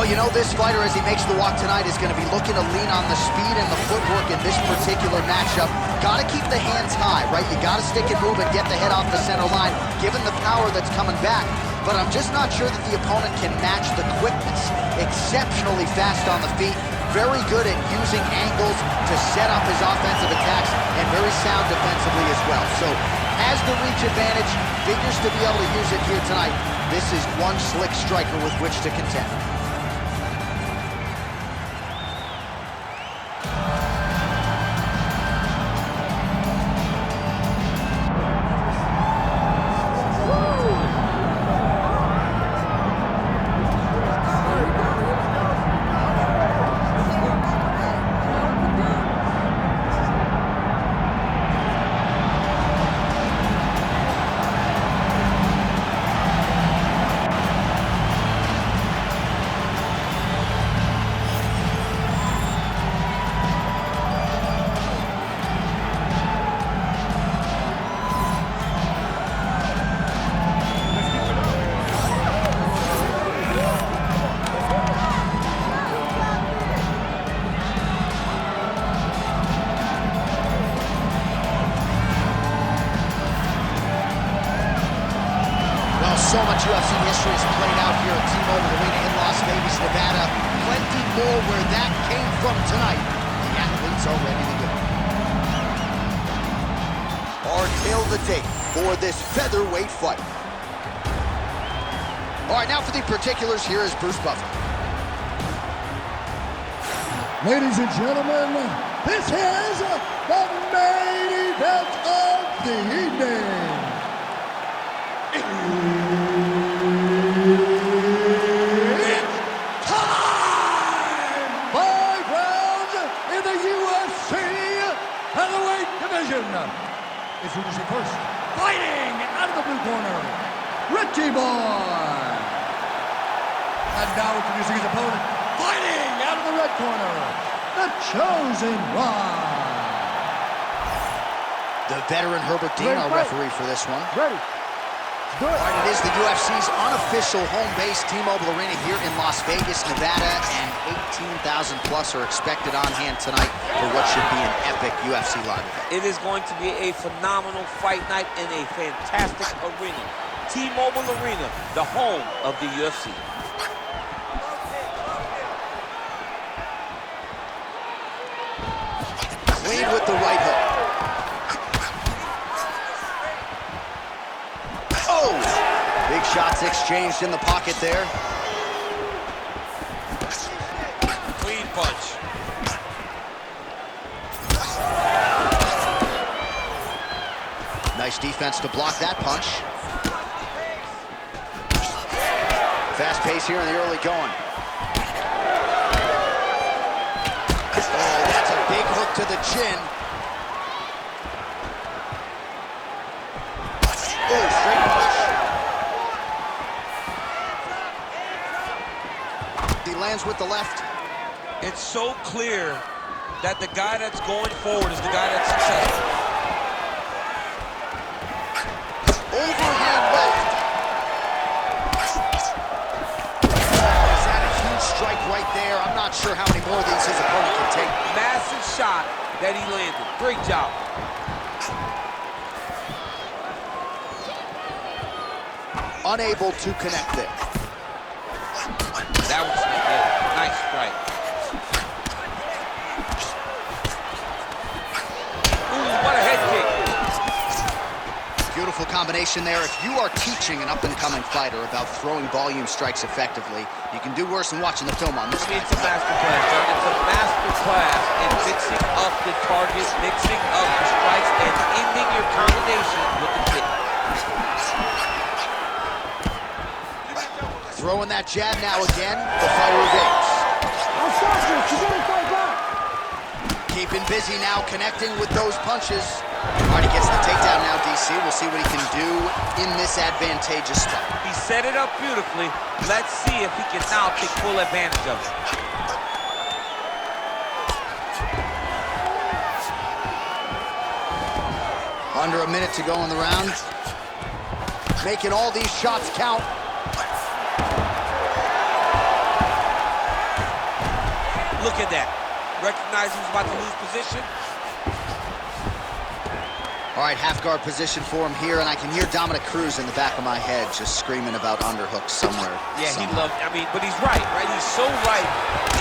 Well, you know, this fighter, as he makes the walk tonight, is going to be looking to lean on the speed and the footwork in this particular matchup. Got to keep the hands high, right? You got to stick and move and get the head off the center line, given the power that's coming back. But I'm just not sure that the opponent can match the quickness. Exceptionally fast on the feet, very good at using angles to set up his offensive attacks, and very sound defensively as well. So, has the reach advantage, figures to be able to use it here tonight. This is one slick striker with which to contend. So much UFC history is played out here at T-Mobile Arena in Las Vegas, Nevada. Plenty more where that came from tonight. The athletes are ready to go. Our tale of the tape for this featherweight fight. All right, now for the particulars, here is Bruce Buffer. Ladies and gentlemen, this is the main event of the evening. Introducing first, fighting out of the blue corner, Richie Boy. And now introducing his opponent, fighting out of the red corner, the Chosen One. The veteran Herbert Dean, our referee for this one. Ready. All right, it is the UFC's unofficial home base, T-Mobile Arena here in Las Vegas, Nevada, and 18,000 plus are expected on hand tonight for what should be an epic UFC live event. It is going to be a phenomenal fight night in a fantastic arena. T-Mobile Arena, the home of the UFC. Clean with the right hook. Big shots exchanged in the pocket there. Clean punch. Nice defense to block that punch. Fast pace here in the early going. Oh, that's a big hook to the chin. Oh, straight punch. He lands with the left. It's so clear that the guy that's going forward is the guy that's successful. Overhand left. Oh, is that a huge strike right there? I'm not sure how many more of these his opponent can take. Massive shot that he landed. Great job. Unable to connect there. That was a nice strike. Ooh, what a head kick. Beautiful combination there. If you are teaching an up-and-coming fighter about throwing volume strikes effectively, you can do worse than watching the film on this. I mean, it's a master class, John. It's a master class in mixing up the targets, mixing up the strikes, and ending your combination with the kick. Throwing that jab now again, the fighter evades. I'll stop this, you gotta fight back. Keeping busy now, connecting with those punches. All right, he gets the takedown now, DC. We'll see what he can do in this advantageous spot. He set it up beautifully. Let's see if he can now take full advantage of it. Under a minute to go in the round. Making all these shots count. Look at that. Recognize he was about to lose position. All right, half guard position for him here, and I can hear Dominic Cruz in the back of my head just screaming about underhooks somewhere. Yeah, he loved, I mean, but he's right? He's so right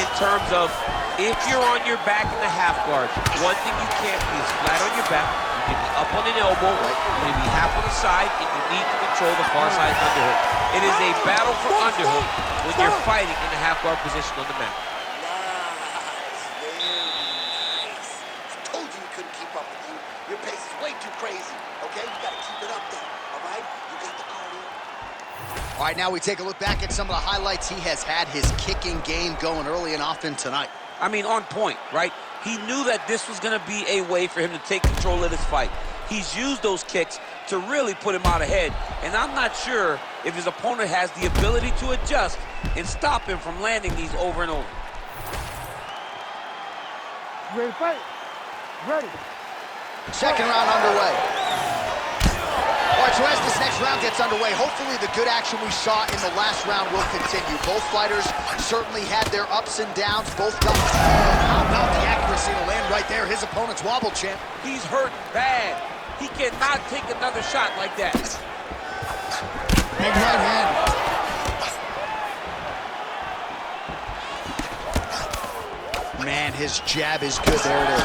in terms of if you're on your back in the half guard, one thing you can't be is flat on your back. You can be up on an elbow, maybe half on the side, and you need to control the far side underhook. It is a battle for underhook when you're fighting in the half guard position on the mat. Your pace is way too crazy, okay? You gotta keep it up there, all right? You got the cardio. All right, now we take a look back at some of the highlights. He has had his kicking game going early and often tonight. I mean, on point, right? He knew that this was gonna be a way for him to take control of this fight. He's used those kicks to really put him out ahead, and I'm not sure if his opponent has the ability to adjust and stop him from landing these over and over. Ready to fight? Ready. Second round underway. All right, so as this next round gets underway, hopefully the good action we saw in the last round will continue. Both fighters certainly had their ups and downs. Both got... How about the accuracy to land right there? His opponent's wobble champ. He's hurt bad. He cannot take another shot like that. Big right hand. Man, his jab is good. There it is.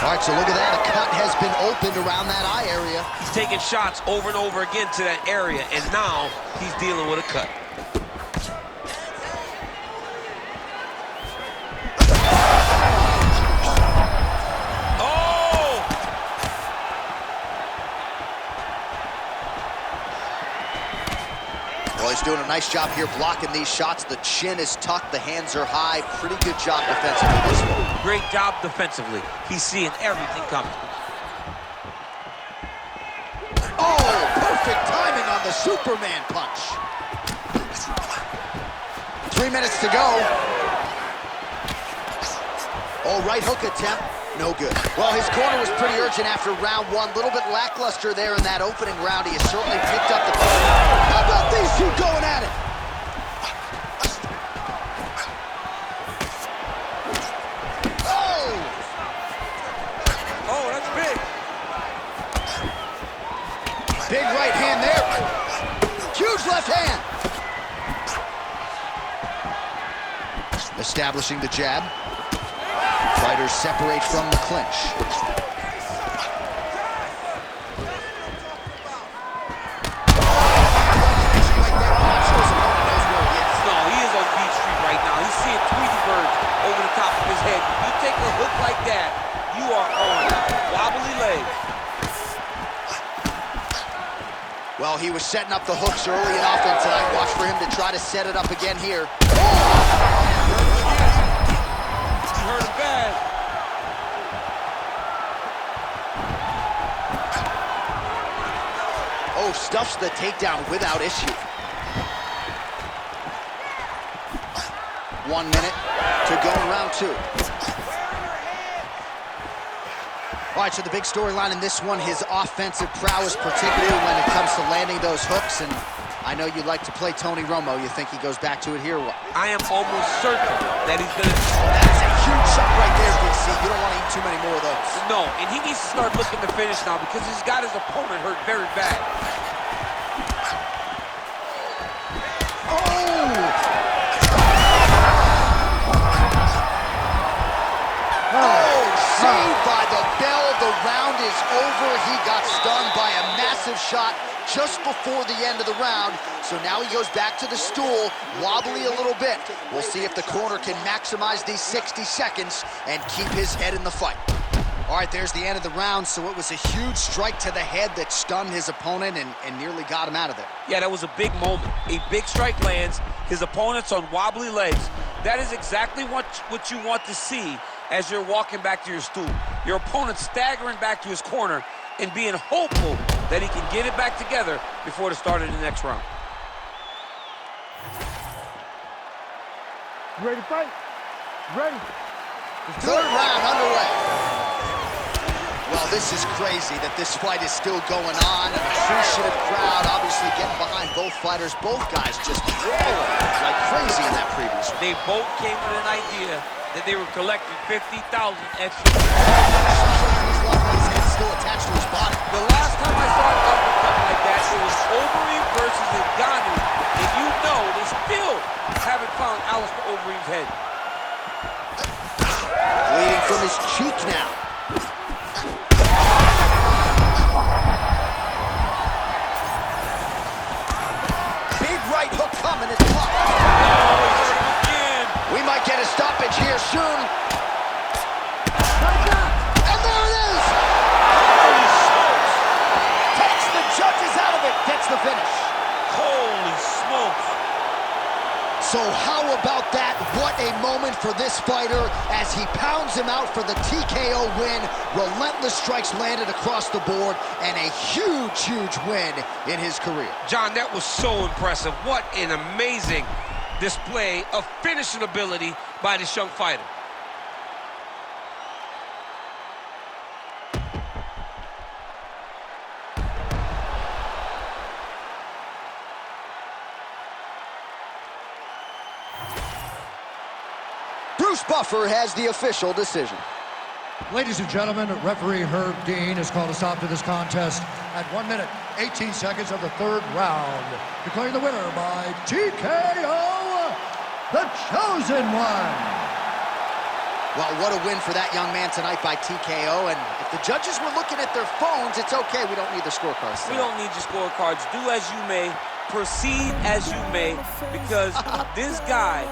All right, so look at that. A cut has been opened around that eye area. He's taking shots over and over again to that area, and now he's dealing with a cut. Oh! Well, he's doing a nice job here blocking these shots. The chin is tucked, the hands are high. Pretty good job defensively this one. Great job defensively. He's seeing everything coming. Oh, perfect timing on the Superman punch. 3 minutes to go. Oh, right hook attempt. No good. Well, his corner was pretty urgent after round one. A little bit lackluster there in that opening round. He has certainly picked up the... How about these two going at it? Oh, that's big. Big right hand there. Huge left hand. Establishing the jab. Fighters separate from the clinch. No, he is on Beach Street right now. He's seeing Tweety birds over the top of his head. If you take a hook like that, you are on wobbly legs. Well, he was setting up the hooks early and often tonight. Watch for him to try to set it up again here. He hurt him bad. Oh, stuffs the takedown without issue. 1 minute to go in round two. All right, so the big storyline in this one, his offensive prowess, particularly when it comes to landing those hooks. And I know you like to play Tony Romo. You think he goes back to it here? What? I am almost certain that he's going to... That is a huge shot right there, DC. You don't want to eat too many more of those. No, and he needs to start looking to finish now because he's got his opponent hurt very bad. Saved by the bell. The round is over. He got stunned by a massive shot just before the end of the round. So now he goes back to the stool, wobbly a little bit. We'll see if the corner can maximize these 60 seconds and keep his head in the fight. All right, there's the end of the round. So it was a huge strike to the head that stunned his opponent and nearly got him out of there. Yeah, that was a big moment. A big strike lands. His opponent's on wobbly legs. That is exactly what you want to see as you're walking back to your stool. Your opponent staggering back to his corner and being hopeful that he can get it back together before the start of the next round. Ready to fight? Ready. Third round underway. Well, this is crazy that this fight is still going on. An appreciative crowd obviously getting behind both fighters. Both guys just rolling like crazy in that previous one. They both came with an idea that they were collecting 50,000 extra. His head still attached to his body. The last time I saw an uppercut like that, it was Overeem versus Ngannou, and you know they still haven't found Alistair Overeem's head. Bleeding from his cheek now. Big right hook coming, it's blocked. Again. We might get a stoppage here soon. And there it is! Holy smokes! Takes the judges out of it, gets the finish. Holy smokes! So how about that? What a moment for this fighter as he pounds him out for the TKO win. Relentless strikes landed across the board and a huge, huge win in his career. John, that was so impressive. What an amazing display of finishing ability by this young fighter. Bruce Buffer has the official decision. Ladies and gentlemen, referee Herb Dean has called a stop to this contest at 1 minute, 18 seconds of the third round, declaring the winner by TKO, the Chosen One. Well, what a win for that young man tonight by TKO. And if the judges were looking at their phones, it's okay. We don't need the scorecards tonight. We don't need your scorecards. Do as you may, proceed as you may, because this guy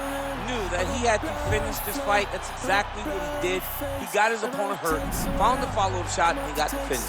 knew that he had to finish this fight. That's exactly what he did. He got his opponent hurt, found the follow-up shot, and he got the finish.